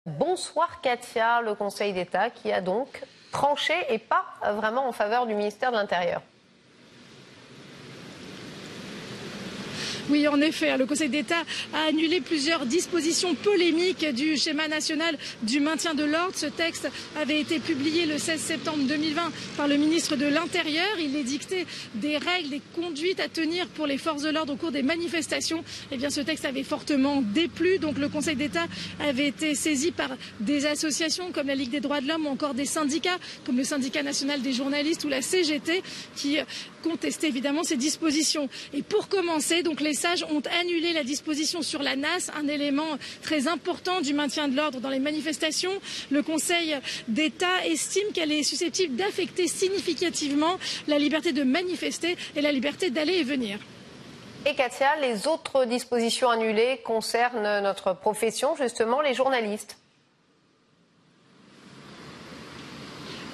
Bonsoir Katia, le Conseil d'État qui a donc tranché et pas vraiment en faveur du ministère de l'Intérieur. Oui, en effet, le Conseil d'État a annulé plusieurs dispositions polémiques du schéma national du maintien de l'ordre. Ce texte avait été publié le 16 septembre 2020 par le ministre de l'Intérieur. Il édictait des règles, des conduites à tenir pour les forces de l'ordre au cours des manifestations. Eh bien, ce texte avait fortement déplu. Donc, le Conseil d'État avait été saisi par des associations comme la Ligue des droits de l'homme ou encore des syndicats comme le Syndicat national des journalistes ou la CGT qui contestaient évidemment ces dispositions. Et pour commencer, donc, les sages ont annulé la disposition sur la NAS, un élément très important du maintien de l'ordre dans les manifestations. Le Conseil d'État estime qu'elle est susceptible d'affecter significativement la liberté de manifester et la liberté d'aller et venir. Et Katia, les autres dispositions annulées concernent notre profession, justement les journalistes.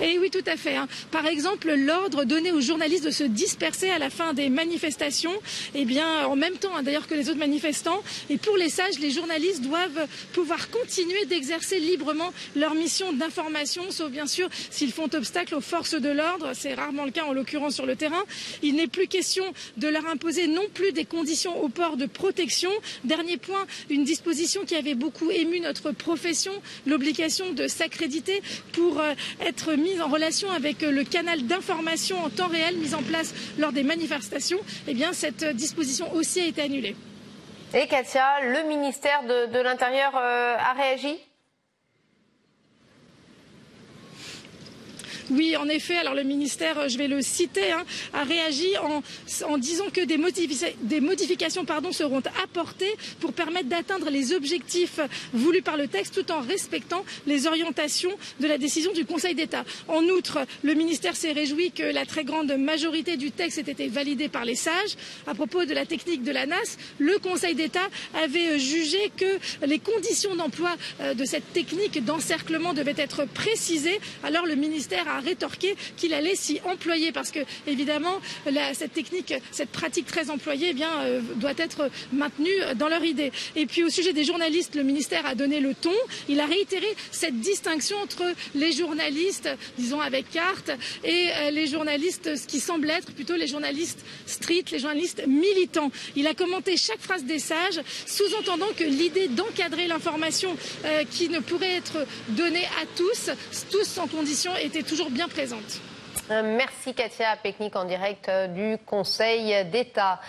Et oui, tout à fait. Par exemple, l'ordre donné aux journalistes de se disperser à la fin des manifestations, eh bien, en même temps d'ailleurs que les autres manifestants. Et pour les sages, les journalistes doivent pouvoir continuer d'exercer librement leur mission d'information, sauf bien sûr s'ils font obstacle aux forces de l'ordre. C'est rarement le cas en l'occurrence sur le terrain. Il n'est plus question de leur imposer non plus des conditions au port de protection. Dernier point, une disposition qui avait beaucoup ému notre profession, l'obligation de s'accréditer pour être mis en relation avec le canal d'information en temps réel mis en place lors des manifestations. Eh bien, cette disposition aussi a été annulée. Et Katia, le ministère de l'Intérieur a réagi ? Oui, en effet, alors le ministère, je vais le citer, a réagi en disant que des modifications seront apportées pour permettre d'atteindre les objectifs voulus par le texte tout en respectant les orientations de la décision du Conseil d'État. En outre, le ministère s'est réjoui que la très grande majorité du texte ait été validée par les sages. À propos de la technique de la NAS, le Conseil d'État avait jugé que les conditions d'emploi de cette technique d'encerclement devaient être précisées. Alors le ministère a rétorqué qu'il allait s'y employer parce que évidemment cette technique, cette pratique très employée eh bien, doit être maintenue dans leur idée. Et puis au sujet des journalistes, le ministère a donné le ton. Il a réitéré cette distinction entre les journalistes, disons avec carte, et les journalistes, ce qui semble être plutôt les journalistes street, les journalistes militants. Il a commenté chaque phrase des sages, sous-entendant que l'idée d'encadrer l'information qui ne pourrait être donnée à tous sans condition, était toujours bien présente. Merci Katia Peknik en direct du Conseil d'État.